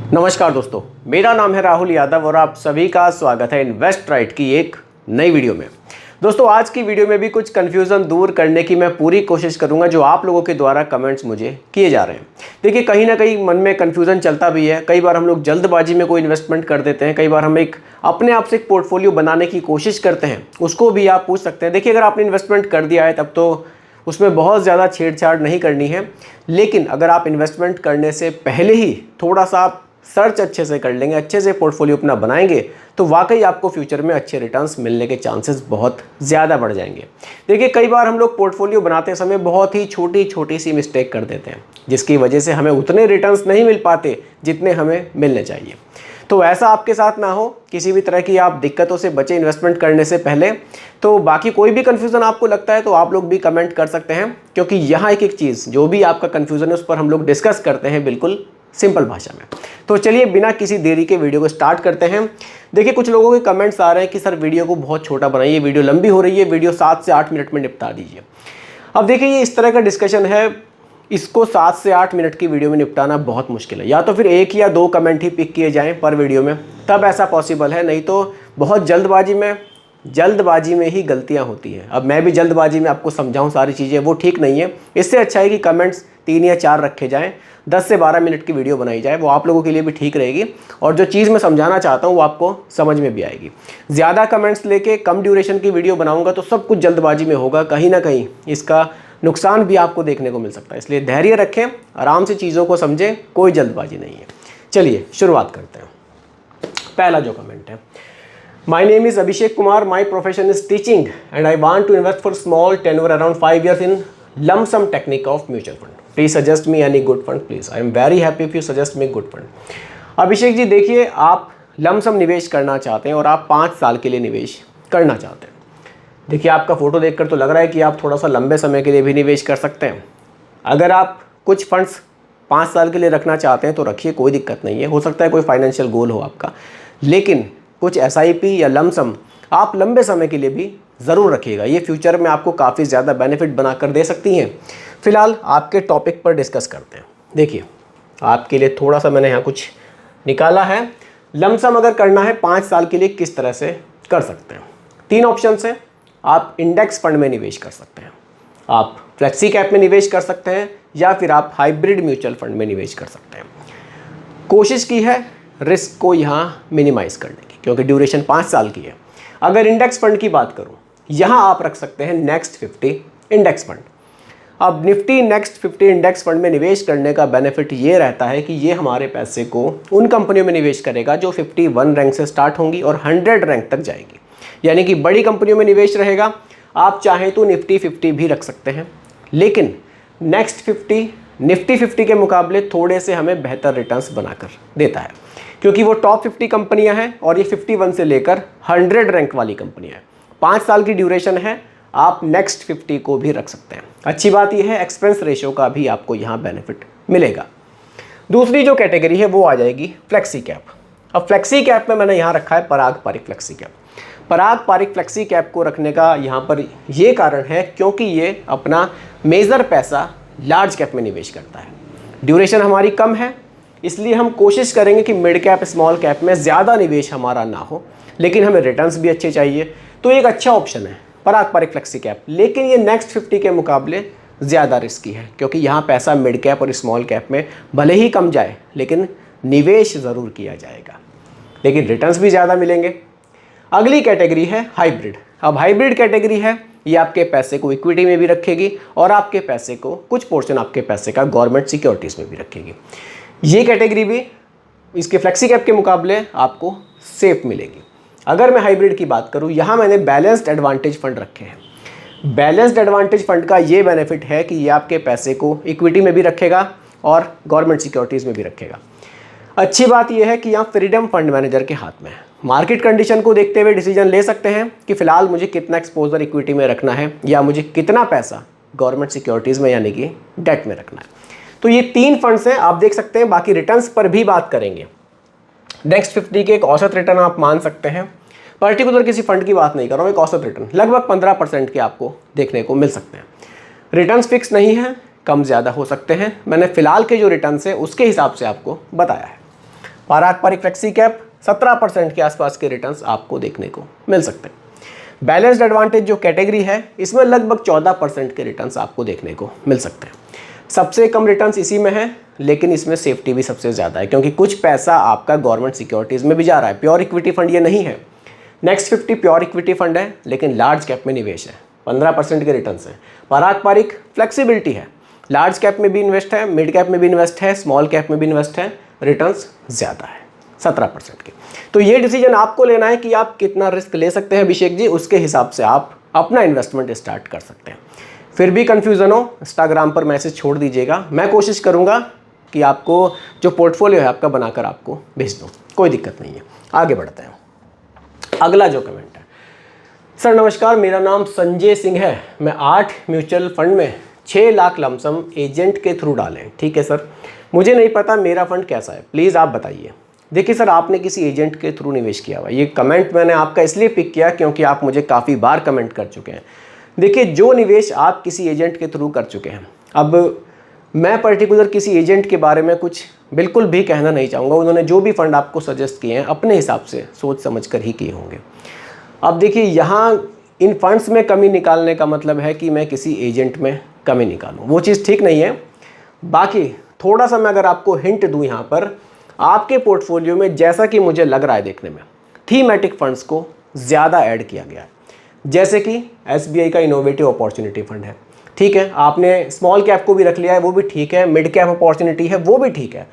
नमस्कार दोस्तों, मेरा नाम है राहुल यादव और आप सभी का स्वागत है इन्वेस्ट राइट की एक नई वीडियो में। दोस्तों, आज की वीडियो में भी कुछ कन्फ्यूज़न दूर करने की मैं पूरी कोशिश करूंगा जो आप लोगों के द्वारा कमेंट्स मुझे किए जा रहे हैं। देखिए, कहीं ना कहीं मन में कन्फ्यूज़न चलता भी है। कई बार हम लोग जल्दबाजी में कोई इन्वेस्टमेंट कर देते हैं, कई बार हम एक अपने आप से एक पोर्टफोलियो बनाने की कोशिश करते हैं। उसको भी आप पूछ सकते हैं। देखिए, अगर आपने इन्वेस्टमेंट कर दिया है तब तो उसमें बहुत ज़्यादा छेड़छाड़ नहीं करनी है, लेकिन अगर आप इन्वेस्टमेंट करने से पहले ही थोड़ा सा आप सर्च अच्छे से कर लेंगे, अच्छे से पोर्टफोलियो अपना बनाएंगे, तो वाकई आपको फ्यूचर में अच्छे रिटर्न्स मिलने के चांसेस बहुत ज़्यादा बढ़ जाएंगे। देखिए, कई बार हम लोग पोर्टफोलियो बनाते समय बहुत ही छोटी छोटी सी मिस्टेक कर देते हैं, जिसकी वजह से हमें उतने रिटर्न्स नहीं मिल पाते जितने हमें मिलने चाहिए। तो ऐसा आपके साथ ना हो, किसी भी तरह की आप दिक्कतों से बचे इन्वेस्टमेंट करने से पहले। तो बाकी कोई भी कन्फ्यूज़न आपको लगता है तो आप लोग भी कमेंट कर सकते हैं, क्योंकि यहाँ एक एक चीज़ जो भी आपका कन्फ्यूज़न है उस पर हम लोग डिस्कस करते हैं बिल्कुल सिंपल भाषा में। तो चलिए बिना किसी देरी के वीडियो को स्टार्ट करते हैं। देखिए, कुछ लोगों के कमेंट्स आ रहे हैं कि सर वीडियो को बहुत छोटा बनाइए, वीडियो लंबी हो रही है, वीडियो 7 से 8 मिनट में निपटा दीजिए। अब देखिए, ये इस तरह का डिस्कशन है, इसको 7 से 8 मिनट की वीडियो में निपटाना बहुत मुश्किल है। या तो फिर 1 या 2 कमेंट ही पिक किए जाएं पर वीडियो में, तब ऐसा पॉसिबल है, नहीं तो बहुत जल्दबाजी में ही गलतियां होती हैं। अब मैं भी जल्दबाजी में आपको समझाऊं सारी चीज़ें, वो ठीक नहीं है। इससे अच्छा है कि कमेंट्स 3 या 4 रखे जाएं, 10 से 12 मिनट की वीडियो बनाई जाए, वो आप लोगों के लिए भी ठीक रहेगी और जो चीज़ मैं समझाना चाहता हूँ वो आपको समझ में भी आएगी। ज़्यादा कमेंट्स लेके कम ड्यूरेशन की वीडियो बनाऊँगा तो सब कुछ जल्दबाजी में होगा, कहीं ना कहीं इसका नुकसान भी आपको देखने को मिल सकता है। इसलिए धैर्य रखें, आराम से चीज़ों को समझें, कोई जल्दबाजी नहीं है। चलिए शुरुआत करते हैं। पहला जो कमेंट है, my name is Abhishek Kumar, my profession is teaching and I want to invest for small tenure around 5 years in lump sum technique of mutual fund. Please suggest me any good fund please. I am very happy if you suggest me good fund. Abhishek ji, देखिए, आप lump sum निवेश करना चाहते हैं और आप 5 साल के लिए निवेश करना चाहते हैं। देखिए, आपका फ़ोटो देखकर तो लग रहा है कि आप थोड़ा सा लंबे समय के लिए भी निवेश कर सकते हैं। अगर आप कुछ फंड्स 5 साल के लिए रखना चाहते हैं तो रखिए, कोई दिक्कत नहीं है। हो सकता है कोई फाइनेंशियल गोल हो आपका, लेकिन कुछ SIP या लमसम आप लंबे समय के लिए भी ज़रूर रखिएगा। ये फ्यूचर में आपको काफ़ी ज़्यादा बेनिफिट बनाकर दे सकती हैं। फिलहाल आपके टॉपिक पर डिस्कस करते हैं। देखिए, आपके लिए थोड़ा सा मैंने यहाँ कुछ निकाला है। लमसम अगर करना है 5 साल के लिए, किस तरह से कर सकते हैं? 3 ऑप्शन हैं। आप इंडेक्स फंड में निवेश कर सकते हैं, आप फ्लेक्सी कैप में निवेश कर सकते हैं, या फिर आप हाइब्रिड म्यूचुअल फंड में निवेश कर सकते हैं। कोशिश की है रिस्क को यहाँ मिनिमाइज़ करने की, क्योंकि ड्यूरेशन 5 साल की है। अगर इंडेक्स फंड की बात करूँ, यहाँ आप रख सकते हैं नेक्स्ट 50 इंडेक्स फंड। अब निफ्टी नेक्स्ट 50 इंडेक्स फंड में निवेश करने का बेनिफिट ये रहता है कि ये हमारे पैसे को उन कंपनियों में निवेश करेगा जो 51 रैंक से स्टार्ट होंगी और 100 रैंक तक जाएगी, यानी कि बड़ी कंपनियों में निवेश रहेगा। आप चाहें तो निफ्टी 50 भी रख सकते हैं, लेकिन नेक्स्ट 50 निफ्टी 50 के मुकाबले थोड़े से हमें बेहतर रिटर्न्स बनाकर देता है, क्योंकि वो टॉप 50 कंपनियां हैं और ये 51 से लेकर 100 रैंक वाली कंपनियां हैं। 5 साल की ड्यूरेशन है, आप नेक्स्ट 50 को भी रख सकते हैं। अच्छी बात यह है, एक्सपेंस रेशियो का भी आपको यहाँ बेनिफिट मिलेगा। दूसरी जो कैटेगरी है वो आ जाएगी फ्लेक्सी कैप। अब फ्लेक्सी कैप में मैंने यहाँ रखा है पराग पारिक फ्लेक्सी कैप। पराग पारिक फ्लेक्सी कैप को रखने का यहाँ पर ये कारण है क्योंकि ये अपना मेजर पैसा लार्ज कैप में निवेश करता है। ड्यूरेशन हमारी कम है, इसलिए हम कोशिश करेंगे कि मिड कैप स्मॉल कैप में ज़्यादा निवेश हमारा ना हो, लेकिन हमें रिटर्न्स भी अच्छे चाहिए। तो एक अच्छा ऑप्शन है पराग पारिक फ्लेक्सी कैप, लेकिन ये नेक्स्ट 50 के मुकाबले ज़्यादा रिस्की है, क्योंकि यहाँ पैसा मिड कैप और स्मॉल कैप में भले ही कम जाए, लेकिन निवेश ज़रूर किया जाएगा, लेकिन रिटर्न्स भी ज़्यादा मिलेंगे। अगली कैटेगरी है हाइब्रिड। अब हाइब्रिड कैटेगरी है, ये आपके पैसे को इक्विटी में भी रखेगी और आपके पैसे को कुछ पोर्शन आपके पैसे का गवर्नमेंट सिक्योरिटीज़ में भी रखेगी। ये कैटेगरी भी इसके फ्लेक्सी कैप के मुकाबले आपको सेफ मिलेगी। अगर मैं हाइब्रिड की बात करूं, यहाँ मैंने बैलेंस्ड एडवांटेज फंड रखे हैं। बैलेंस्ड एडवांटेज फंड का ये बेनिफिट है कि ये आपके पैसे को इक्विटी में भी रखेगा और गवर्नमेंट सिक्योरिटीज़ में भी रखेगा। अच्छी बात यह है कि यहाँ फ्रीडम फंड मैनेजर के हाथ में है। मार्केट कंडीशन को देखते हुए डिसीजन ले सकते हैं कि फ़िलहाल मुझे कितना एक्सपोजर इक्विटी में रखना है या मुझे कितना पैसा गवर्नमेंट सिक्योरिटीज़ में यानी कि डेट में रखना है। तो ये 3 फंड्स हैं, आप देख सकते हैं। बाकी रिटर्न्स पर भी बात करेंगे। नेक्स्ट 50 के एक औसत रिटर्न आप मान सकते हैं, पर्टिकुलर किसी फंड की बात नहीं कर रहा हूँ, एक औसत रिटर्न लगभग 15% के आपको देखने को मिल सकते हैं। रिटर्न्स फिक्स नहीं है, कम ज़्यादा हो सकते हैं। मैंने फ़िलहाल के जो रिटर्न्स है उसके हिसाब से आपको बताया है। पारंपरिक फ्लेक्सी कैप 17% के आसपास के रिटर्न्स आपको देखने को मिल सकते हैं। बैलेंस्ड एडवांटेज जो कैटेगरी है इसमें लगभग 14% के रिटर्न्स आपको देखने को मिल सकते हैं। सबसे कम रिटर्न्स इसी में है, लेकिन इसमें सेफ्टी भी सबसे ज़्यादा है क्योंकि कुछ पैसा आपका गवर्नमेंट सिक्योरिटीज़ में भी जा रहा है। प्योर इक्विटी फंड ये नहीं है। नेक्स्ट 50 प्योर इक्विटी फंड है, लेकिन लार्ज कैप में निवेश है, 15% के रिटर्न्स हैं। पारंपरिक फ्लेक्सिबिलिटी है, लार्ज कैप में भी इन्वेस्ट है, मिड कैप में भी इन्वेस्ट है, स्मॉल कैप में भी इन्वेस्ट है, रिटर्न्स ज़्यादा है 17% के। तो ये डिसीजन आपको लेना है कि आप कितना रिस्क ले सकते हैं अभिषेक जी, उसके हिसाब से आप अपना इन्वेस्टमेंट स्टार्ट कर सकते हैं। फिर भी कन्फ्यूज़न हो, इंस्टाग्राम पर मैसेज छोड़ दीजिएगा, मैं कोशिश करूँगा कि आपको जो पोर्टफोलियो है आपका बनाकर आपको भेज दूँ, कोई दिक्कत नहीं है। आगे बढ़ते हैं। अगला जो कमेंट है, सर नमस्कार, मेरा नाम संजय सिंह है, मैं 8 म्यूचुअल फंड में 6 लाख लमसम एजेंट के थ्रू डालें। ठीक है सर, मुझे नहीं पता मेरा फंड कैसा है, प्लीज़ आप बताइए। देखिए सर, आपने किसी एजेंट के थ्रू निवेश किया हुआ है। ये कमेंट मैंने आपका इसलिए पिक किया क्योंकि आप मुझे काफ़ी बार कमेंट कर चुके हैं। देखिए, जो निवेश आप किसी एजेंट के थ्रू कर चुके हैं, अब मैं पर्टिकुलर किसी एजेंट के बारे में कुछ बिल्कुल भी कहना नहीं चाहूँगा। उन्होंने जो भी फंड आपको सजेस्ट किए हैं अपने हिसाब से सोच समझ कर ही किए होंगे। अब देखिए, यहाँ इन फंड्स में कमी निकालने का मतलब है कि मैं किसी एजेंट में कमी निकालूँ, वो चीज़ ठीक नहीं है। बाकी थोड़ा सा मैं अगर आपको हिंट दूँ यहाँ पर, आपके पोर्टफोलियो में जैसा कि मुझे लग रहा है देखने में, थीमेटिक फंड्स को ज़्यादा ऐड किया गया है। जैसे कि SBI का इनोवेटिव अपॉर्चुनिटी फंड है, ठीक है, आपने स्मॉल कैप को भी रख लिया है, वो भी ठीक है, मिड कैप अपॉर्चुनिटी है, वो भी ठीक है,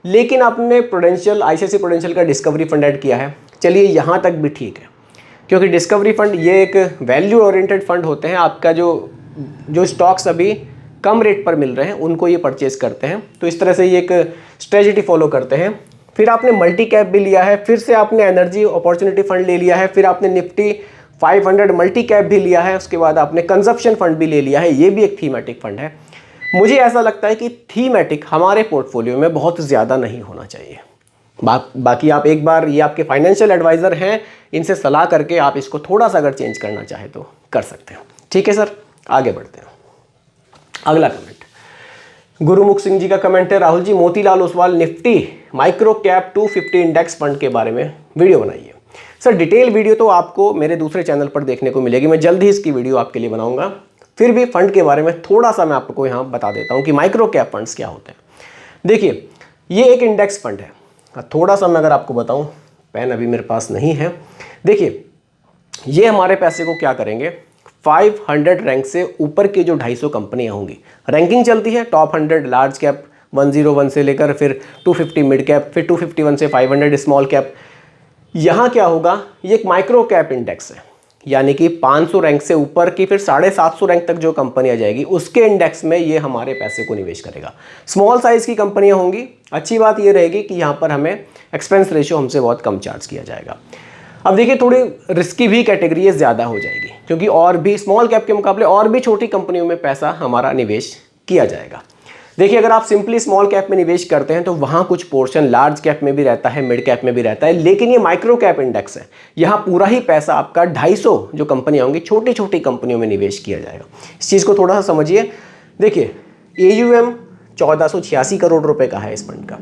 लेकिन आपने प्रूडेंशियल, ICICI प्रूडेंशियल का डिस्कवरी फंड ऐड किया है। चलिए, यहाँ तक भी ठीक है, क्योंकि डिस्कवरी फंड ये एक वैल्यू ओरिएंटेड फंड होते हैं। आपका जो स्टॉक्स अभी कम रेट पर मिल रहे हैं उनको ये परचेज करते हैं, तो इस तरह से ये एक स्ट्रेटजी फॉलो करते हैं। फिर आपने मल्टी कैप भी लिया है, फिर से आपने एनर्जी अपॉर्चुनिटी फंड ले लिया है, फिर आपने निफ्टी 500 मल्टी कैप भी लिया है, उसके बाद आपने कंजप्शन फंड भी ले लिया है, ये भी एक थीमेटिक फंड है। मुझे ऐसा लगता है कि थीमेटिक हमारे पोर्टफोलियो में बहुत ज़्यादा नहीं होना चाहिए। बाकी आप एक बार, ये आपके फाइनेंशियल एडवाइज़र हैं, इनसे सलाह करके आप इसको थोड़ा सा अगर चेंज करना चाहे तो कर सकते हैं। ठीक है सर, आगे बढ़ते हैं। अगला कमेंट गुरुमुख सिंह जी का कमेंट है, Rahul ji, Motilal Oswal Nifty micro cap 250 index fund के बारे में वीडियो बनाइए। सर, डिटेल वीडियो तो आपको मेरे दूसरे चैनल पर देखने को मिलेगी, मैं जल्द ही इसकी वीडियो आपके लिए बनाऊंगा। फिर भी फंड के बारे में थोड़ा सा मैं आपको यहाँ बता देता हूँ कि माइक्रो कैप फंड्स क्या होते हैं। देखिए, ये एक इंडेक्स फंड है। थोड़ा सा मैं अगर आपको बताऊँ, पेन अभी मेरे पास नहीं है। देखिए, ये हमारे पैसे को क्या करेंगे, 500 रैंक से ऊपर की जो 250 कंपनियां होंगी, रैंकिंग चलती है, टॉप 100 लार्ज कैप 101 से लेकर फिर 250 मिड कैप, फिर 251 से 500 स्मॉल कैप। यहाँ क्या होगा, ये एक माइक्रो कैप इंडेक्स है, यानी कि 500 रैंक से ऊपर की फिर 750 रैंक तक जो कंपनी आ जाएगी उसके इंडेक्स में ये हमारे पैसे को निवेश करेगा। स्मॉल साइज़ की कंपनियाँ होंगी। अच्छी बात ये रहेगी कि यहाँ पर हमें एक्सपेंस रेशियो हमसे बहुत कम चार्ज किया जाएगा। अब देखिए, थोड़ी रिस्की भी कैटेगरी ज़्यादा हो जाएगी क्योंकि और भी स्मॉल कैप के मुकाबले और भी छोटी कंपनियों में पैसा हमारा निवेश किया जाएगा। देखिए, अगर आप सिंपली स्मॉल कैप में निवेश करते हैं तो वहाँ कुछ पोर्शन लार्ज कैप में भी रहता है, मिड कैप में भी रहता है, लेकिन ये माइक्रो कैप इंडेक्स है, यहाँ पूरा ही पैसा आपका 250 जो कंपनियाँ होंगी छोटी छोटी कंपनियों में निवेश किया जाएगा। इस चीज़ को थोड़ा सा समझिए। देखिए, AUM 1486 करोड़ रुपये का है इस फंड का।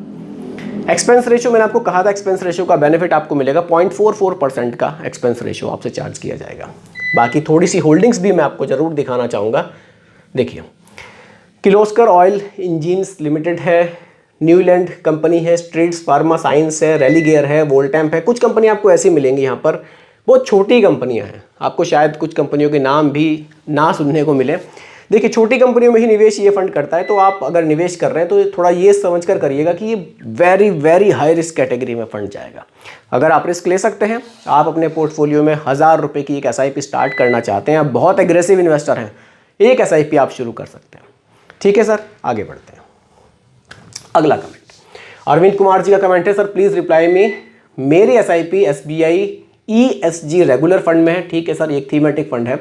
एक्सपेंस रेशियो मैंने आपको कहा था, एक्सपेंस रेशियो का बेनिफिट आपको मिलेगा, 0.44% का एक्सपेंस रेशियो आपसे चार्ज किया जाएगा। बाकी थोड़ी सी होल्डिंग्स भी मैं आपको जरूर दिखाना चाहूँगा। देखिए, किर्लोस्कर ऑयल इंजीन्स लिमिटेड है, न्यूलैंड कंपनी है, स्ट्रीट्स फार्मा साइंस है, रेलीगेयर है, वोल्टैम्प है। कुछ कंपनी आपको ऐसी मिलेंगी यहाँ पर, बहुत छोटी कंपनियाँ हैं, आपको शायद कुछ कंपनियों के नाम भी ना सुनने को मिले। देखिए, छोटी कंपनियों में ही निवेश ये फंड करता है, तो आप अगर निवेश कर रहे हैं तो थोड़ा ये समझ कर करिएगा कि ये very very high risk category में फंड जाएगा। अगर आप रिस्क ले सकते हैं, आप अपने पोर्टफोलियो में 1000 रुपये की एक SIP स्टार्ट करना चाहते हैं, आप बहुत एग्रेसिव इन्वेस्टर हैं, एक SIP आप शुरू कर सकते हैं। ठीक है सर, आगे बढ़ते हैं। अगला कमेंट अरविंद कुमार जी का कमेंट है, सर प्लीज़ रिप्लाई मी, मेरी SIP SBI ESG regular fund में है। ठीक है सर, एक थीमेटिक फंड है,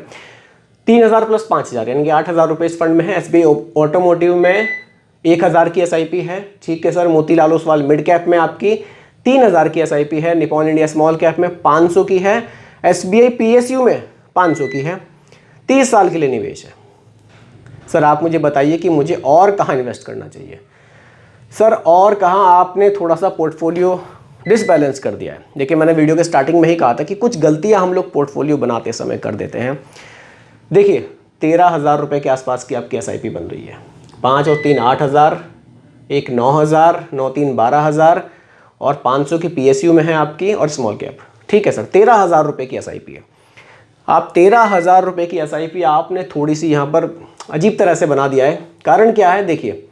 3000 प्लस 5000 यानी कि 8000 रुपये इस फंड में है। SBI ऑटोमोटिव में 1000 की SIP है। ठीक है sir, Motilal Oswal mid cap में आपकी 3000 की SIP है, निपॉन इंडिया स्मॉल कैप में 500 की है, SBI PSU में 500 की है, 30 साल के लिए निवेश है। सर आप मुझे बताइए कि मुझे और कहाँ इन्वेस्ट करना चाहिए। सर और कहाँ, आपने थोड़ा सा पोर्टफोलियो डिसबैलेंस कर दिया है। देखिए मैंने वीडियो के स्टार्टिंग में ही कहा था कि कुछ गलतियां हम लोग पोर्टफोलियो बनाते समय कर देते हैं। देखिए 13,000 रुपये के आसपास की आपकी SIP बन रही है, 5 और 3 8,000, एक 9,000, 9 3 12,000 और 500 की PSU में है आपकी और स्मॉल कैप। ठीक है सर, 13,000 रुपये की SIP है। आप 13,000 रुपये की SIP आपने थोड़ी सी यहाँ पर अजीब तरह से बना दिया है। कारण क्या है, देखिए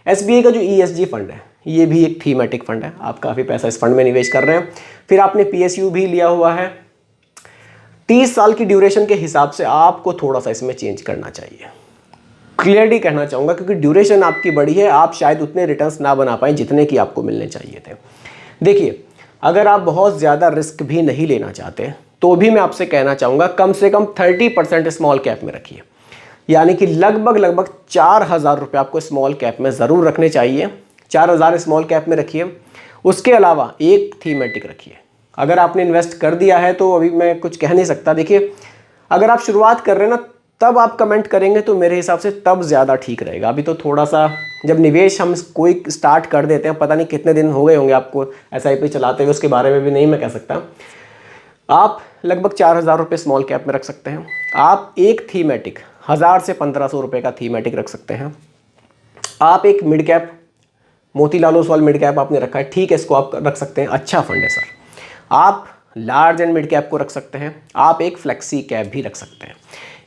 SBI का जो ESG फंड है ये भी एक थीमेटिक फंड है, आप काफ़ी पैसा इस फंड में निवेश कर रहे हैं। फिर आपने PSU भी लिया हुआ है। 30 साल की ड्यूरेशन के हिसाब से आपको थोड़ा सा इसमें चेंज करना चाहिए, क्लियरली कहना चाहूँगा, क्योंकि ड्यूरेशन आपकी बड़ी है, आप शायद उतने रिटर्न्स ना बना पाएँ जितने कि आपको मिलने चाहिए थे। देखिए अगर आप बहुत ज़्यादा रिस्क भी नहीं लेना चाहते तो भी मैं आपसे कहना चाहूँगा कम से कम 30% स्मॉल कैप में रखिए, यानी कि लगभग 4,000 रुपये आपको स्मॉल कैप में ज़रूर रखने चाहिए। 4,000 स्मॉल कैप में रखिए। उसके अलावा एक थीमेटिक रखिए। अगर आपने इन्वेस्ट कर दिया है तो अभी मैं कुछ कह नहीं सकता। देखिए अगर आप शुरुआत कर रहे हैं ना तब आप कमेंट करेंगे तो मेरे हिसाब से तब ज़्यादा ठीक रहेगा। अभी तो थोड़ा सा जब निवेश हम कोई स्टार्ट कर देते हैं, पता नहीं कितने दिन हो गए होंगे आपको SIP चलाते हुए, उसके बारे में भी नहीं मैं कह सकता। आप लगभग 4,000 रुपये स्मॉल कैप में रख सकते हैं। आप एक थीमेटिक 1,000 से 1,500 रुपये का थीमेटिक रख सकते हैं। आप एक mid cap, Motilal Oswal mid cap आपने रखा है, ठीक है, इसको आप रख सकते हैं, अच्छा फंड है सर। आप लार्ज एंड मिड कैप को रख सकते हैं। आप एक फ्लेक्सी कैप भी रख सकते हैं।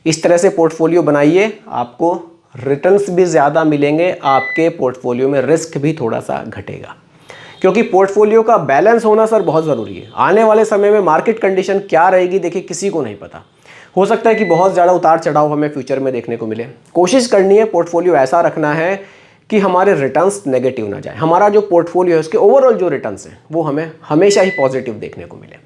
इस तरह से पोर्टफोलियो बनाइए, आपको रिटर्न्स भी ज़्यादा मिलेंगे, आपके पोर्टफोलियो में रिस्क भी थोड़ा सा घटेगा, क्योंकि पोर्टफोलियो का बैलेंस होना सर बहुत ज़रूरी है। आने वाले समय में मार्केट कंडीशन क्या रहेगी देखिए किसी को नहीं पता। हो सकता है कि बहुत ज़्यादा उतार चढ़ाव हमें फ्यूचर में देखने को मिले। कोशिश करनी है पोर्टफोलियो ऐसा रखना है कि हमारे रिटर्न्स नेगेटिव ना जाए, हमारा जो पोर्टफोलियो है उसके ओवरऑल जो रिटर्न्स हैं वो हमें हमेशा ही पॉजिटिव देखने को मिले।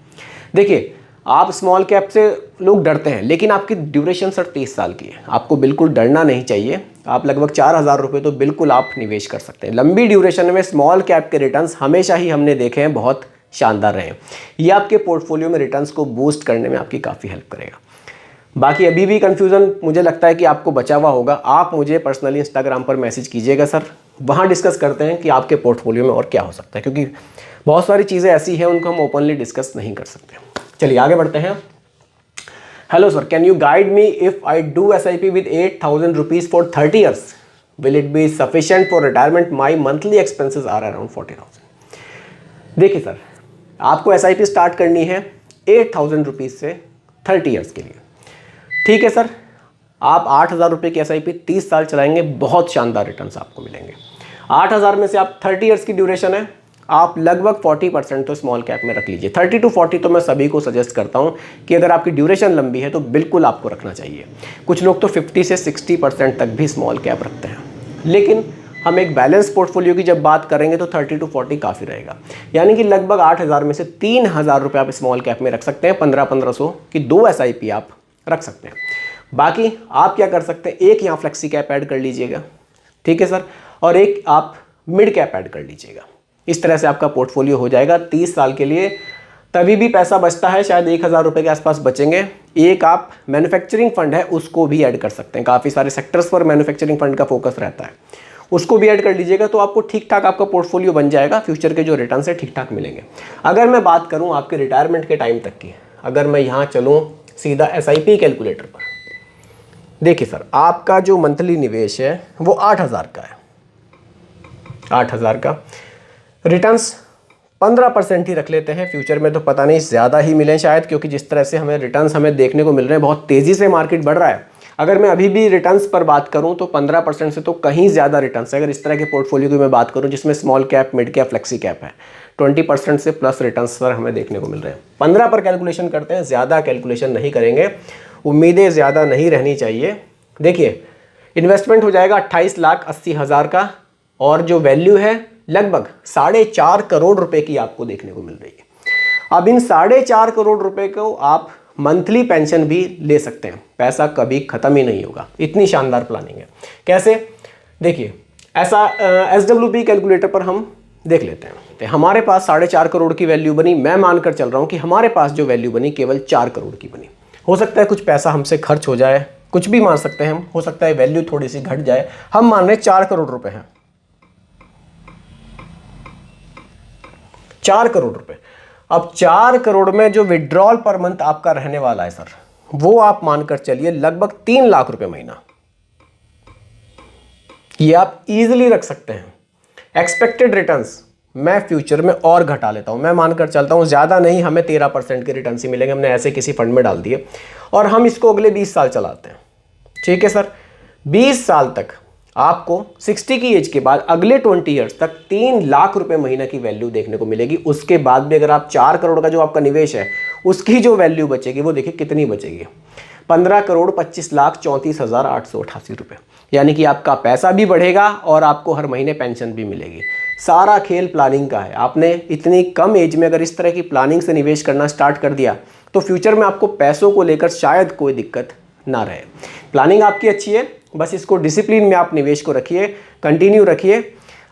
देखिए आप स्मॉल कैप से लोग डरते हैं, लेकिन आपकी ड्यूरेशन सर 30 साल की है, आपको बिल्कुल डरना नहीं चाहिए। आप लगभग 4,000 रुपये तो बिल्कुल आप निवेश कर सकते हैं। लंबी ड्यूरेशन में स्मॉल कैप के रिटर्न्स हमेशा ही हमने देखे हैं बहुत शानदार रहे हैं। ये आपके पोर्टफोलियो में रिटर्न्स को बूस्ट करने में आपकी काफ़ी हेल्प करेगा। बाकी अभी भी कन्फ्यूज़न मुझे लगता है कि आपको बचा हुआ होगा, आप मुझे पर्सनली इंस्टाग्राम पर मैसेज कीजिएगा सर, वहाँ डिस्कस करते हैं कि आपके पोर्टफोलियो में और क्या हो सकता है, क्योंकि बहुत सारी चीज़ें ऐसी हैं उनको हम ओपनली डिस्कस नहीं कर सकते। चलिए आगे बढ़ते हैं। Hello sir, can you guide me if I do SIP with 8,000 rupees for 30 years, will it be sufficient for retirement? My monthly expenses are around 40,000। देखिए सर, आपको SIP स्टार्ट करनी है 8,000 रुपीज़ से 30 ईयर्स के लिए। ठीक है सर, आप 8,000 रुपये की SIP 30 साल चलाएंगे, बहुत शानदार रिटर्न्स आपको मिलेंगे। 8,000 में से आप 30 ईयर्स की ड्यूरेशन है, आप लगभग 40% तो स्मॉल कैप में रख लीजिए। 30 to 40 तो मैं सभी को सजेस्ट करता हूं कि अगर आपकी ड्यूरेशन लंबी है तो बिल्कुल आपको रखना चाहिए। कुछ लोग तो 50 से 60% तक भी स्मॉल कैप रखते हैं, लेकिन हम एक बैलेंस पोर्टफोलियो की जब बात करेंगे तो 30 to 40 काफ़ी रहेगा। यानी कि लगभग 8,000 में से 3,000 रुपये आप स्मॉल कैप में रख सकते हैं। 1500 की 2 SIP आप रख सकते हैं। बाकी आप क्या कर सकते हैं, एक यहाँ फ्लेक्सी कैप ऐड कर लीजिएगा, ठीक है सर, और एक आप मिड कैप ऐड कर लीजिएगा। इस तरह से आपका पोर्टफोलियो हो जाएगा 30 साल के लिए। तभी भी पैसा बचता है, शायद 1,000 रुपये के आसपास बचेंगे। एक आप मैन्युफैक्चरिंग फंड है उसको भी ऐड कर सकते हैं, काफ़ी सारे सेक्टर्स पर मैन्युफैक्चरिंग फंड का फोकस रहता है, उसको भी ऐड कर लीजिएगा तो आपको ठीक ठाक आपका पोर्टफोलियो बन जाएगा। फ्यूचर के जो रिटर्न है ठीक ठाक मिलेंगे। अगर मैं बात करूँ आपके रिटायरमेंट के टाइम तक की, अगर मैं यहाँ चलूँ सीधा SIP कैलकुलेटर पर, देखिए सर, आपका जो मंथली निवेश है वो 8,000 का है। 8,000 का रिटर्न्स 15% ही रख लेते हैं। फ्यूचर में तो पता नहीं ज़्यादा ही मिलें शायद, क्योंकि जिस तरह से हमें रिटर्न्स हमें देखने को मिल रहे हैं, बहुत तेज़ी से मार्केट बढ़ रहा है। अगर मैं अभी भी रिटर्न्स पर बात करूं तो 15% से तो कहीं ज़्यादा रिटर्न्स है। अगर इस तरह के पोर्टफोलियो की मैं बात करूं जिसमें small cap, mid cap, flexi cap है, 20% से प्लस रिटर्न्स सर हमें देखने को मिल रहे हैं। 15 पर कैलकुलेशन करते हैं, ज़्यादा कैलकुलेशन नहीं करेंगे, उम्मीदें ज़्यादा नहीं रहनी चाहिए। देखिए इन्वेस्टमेंट हो जाएगा 28,80,000 का, और जो वैल्यू है लगभग 4.5 करोड़ रुपए की आपको देखने को मिल रही है। अब इन 4.5 करोड़ रुपए को आप मंथली पेंशन भी ले सकते हैं, पैसा कभी ख़त्म ही नहीं होगा। इतनी शानदार प्लानिंग है। कैसे, देखिए ऐसा SWP कैलकुलेटर पर हम देख लेते हैं। तो हमारे पास 4.5 करोड़ की वैल्यू बनी, मैं मानकर चल रहा हूँ कि हमारे पास जो वैल्यू बनी केवल 4 करोड़ की बनी। हो सकता है कुछ पैसा हमसे खर्च हो जाए, कुछ भी मान सकते हैं हम, हो सकता है वैल्यू थोड़ी सी घट जाए। हम मान रहे 4 करोड़ रुपए हैं, 4 करोड़ रुपए। अब 4 करोड़ में जो विड्रॉल पर मंथ आपका रहने वाला है सर, वो आप मानकर चलिए लगभग 3 लाख रुपए महीना। ये आप इजीली रख सकते हैं। एक्सपेक्टेड रिटर्न्स मैं फ्यूचर में और घटा लेता हूं, मैं मानकर चलता हूं ज़्यादा नहीं, हमें 13% के रिटर्न ही मिलेंगे, हमने ऐसे किसी फंड में डाल दिए और हम इसको अगले 20 साल चलाते हैं। ठीक है सर, 20 साल तक आपको 60 की एज के बाद अगले 20 ईयर्स तक 3 लाख रुपए महीना की वैल्यू देखने को मिलेगी। उसके बाद भी अगर आप 4 करोड़ का जो आपका निवेश है उसकी जो वैल्यू बचेगी वो देखिए कितनी बचेगी, 15 करोड़ 25 लाख 34,888 रुपये। यानी कि आपका पैसा भी बढ़ेगा और आपको हर महीने पेंशन भी मिलेगी। सारा खेल प्लानिंग का है। आपने इतनी कम एज में अगर इस तरह की प्लानिंग से निवेश करना स्टार्ट कर दिया तो फ्यूचर में आपको पैसों को लेकर शायद कोई दिक्कत ना रहे। प्लानिंग आपकी अच्छी है, बस इसको डिसिप्लिन में आप निवेश को रखिए, कंटिन्यू रखिए।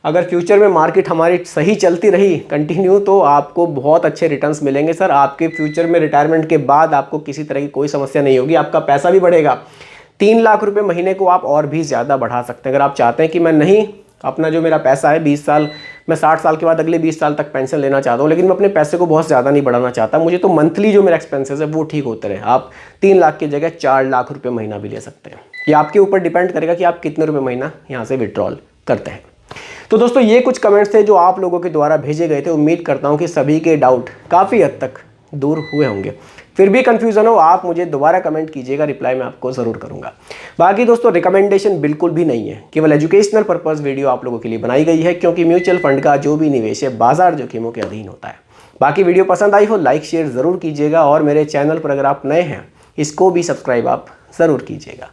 अगर फ्यूचर में मार्केट हमारी सही चलती रही कंटिन्यू तो आपको बहुत अच्छे रिटर्न्स मिलेंगे सर। आपके फ्यूचर में रिटायरमेंट के बाद आपको किसी तरह की कोई समस्या नहीं होगी, आपका पैसा भी बढ़ेगा। 3 लाख रुपए महीने को आप और भी ज़्यादा बढ़ा सकते हैं। अगर आप चाहते हैं कि मैं नहीं, अपना जो मेरा पैसा है 20 साल, मैं 60 साल के बाद अगले 20 साल तक पेंशन लेना चाहता हूँ, लेकिन मैं अपने पैसे को बहुत ज़्यादा नहीं बढ़ाना चाहता, मुझे तो मंथली जो मेरा एक्सपेंसेस है वो ठीक होते रहे, आप 3 लाख की जगह 4 लाख रुपए महीना भी ले सकते हैं। ये आपके ऊपर डिपेंड करेगा कि आप कितने रुपए महीना यहाँ से विड्रॉल करते हैं। तो दोस्तों ये कुछ कमेंट्स थे जो आप लोगों के द्वारा भेजे गए थे। उम्मीद करता हूँ कि सभी के डाउट काफ़ी हद तक दूर हुए होंगे। फिर भी कंफ्यूजन हो आप मुझे दोबारा कमेंट कीजिएगा, रिप्लाई मैं आपको ज़रूर करूंगा। बाकी दोस्तों रिकमेंडेशन बिल्कुल भी नहीं है, केवल एजुकेशनल पर्पस वीडियो आप लोगों के लिए बनाई गई है, क्योंकि म्यूचुअल फंड का जो भी निवेश है बाजार जोखिमों के अधीन होता है। बाकी वीडियो पसंद आई हो लाइक शेयर ज़रूर कीजिएगा और मेरे चैनल पर अगर आप नए हैं इसको भी सब्सक्राइब आप ज़रूर कीजिएगा।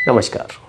नमस्कार।